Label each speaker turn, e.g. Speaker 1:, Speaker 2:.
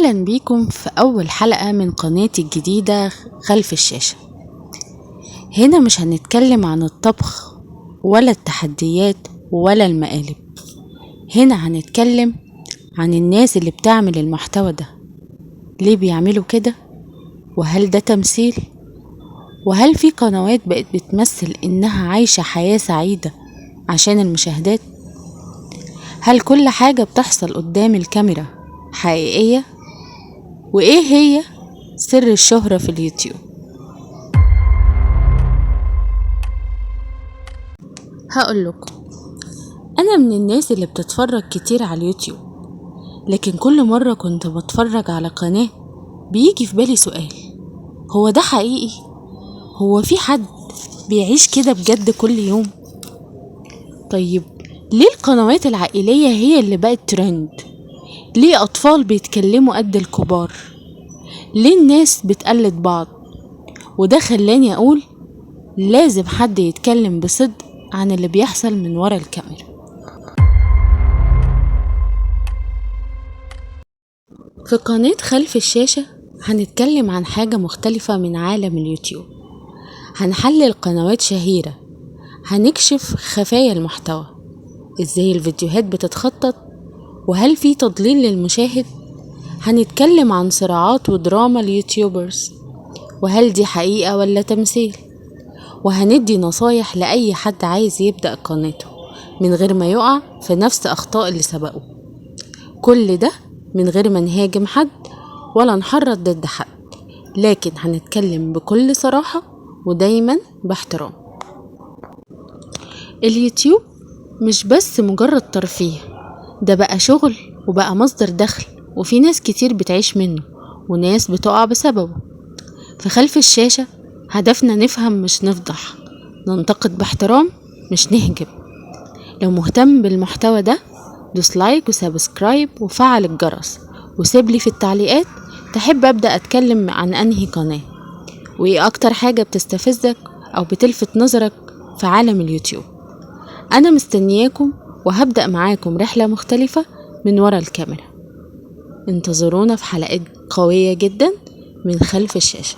Speaker 1: أهلا بيكم في أول حلقة من قناتي الجديدة خلف الشاشة. هنا مش هنتكلم عن الطبخ ولا التحديات ولا المقالب، هنا هنتكلم عن الناس اللي بتعمل المحتوى ده، ليه بيعملوا كده، وهل ده تمثيل، وهل في قنوات بقت بتمثل إنها عايشة حياة سعيدة عشان المشاهدات؟ هل كل حاجة بتحصل قدام الكاميرا حقيقية؟ وإيه هي سر الشهرة في اليوتيوب؟ هقول لكم، أنا من الناس اللي بتتفرج كتير على اليوتيوب، لكن كل مرة كنت بتفرج على قناة بيجي في بالي سؤال: هو ده حقيقي؟ هو في حد بيعيش كده بجد كل يوم؟ طيب ليه القنوات العائلية هي اللي بقت ترند؟ ليه أطفال بيتكلموا قد الكبار؟ ليه الناس بتقلد بعض؟ وده خلاني أقول لازم حد يتكلم بصدق عن اللي بيحصل من ورا الكاميرا. في قناة خلف الشاشة هنتكلم عن حاجة مختلفة من عالم اليوتيوب، هنحلل قنوات شهيرة، هنكشف خفايا المحتوى، ازاي الفيديوهات بتتخطط، وهل في تضليل للمشاهد. هنتكلم عن صراعات ودراما اليوتيوبرز، وهل دي حقيقة ولا تمثيل، وهندي نصايح لأي حد عايز يبدأ قناته من غير ما يقع في نفس أخطاء اللي سبقوا. كل ده من غير ما نهاجم حد ولا نحرض ضد حد، لكن هنتكلم بكل صراحة ودايما باحترام. اليوتيوب مش بس مجرد ترفيه، ده بقى شغل وبقى مصدر دخل، وفي ناس كتير بتعيش منه وناس بتقع بسببه. في خلف الشاشة هدفنا نفهم مش نفضح، ننتقد باحترام مش نهجم. لو مهتم بالمحتوى ده دوس لايك وسبسكرايب وفعل الجرس، وسيبلي في التعليقات تحب أبدأ أتكلم عن أنهي قناة، وإيه أكتر حاجة بتستفزك أو بتلفت نظرك في عالم اليوتيوب. أنا مستنياكم وهبدأ معاكم رحلة مختلفة من ورا الكاميرا. انتظرونا في حلقات قوية جدا من خلف الشاشة.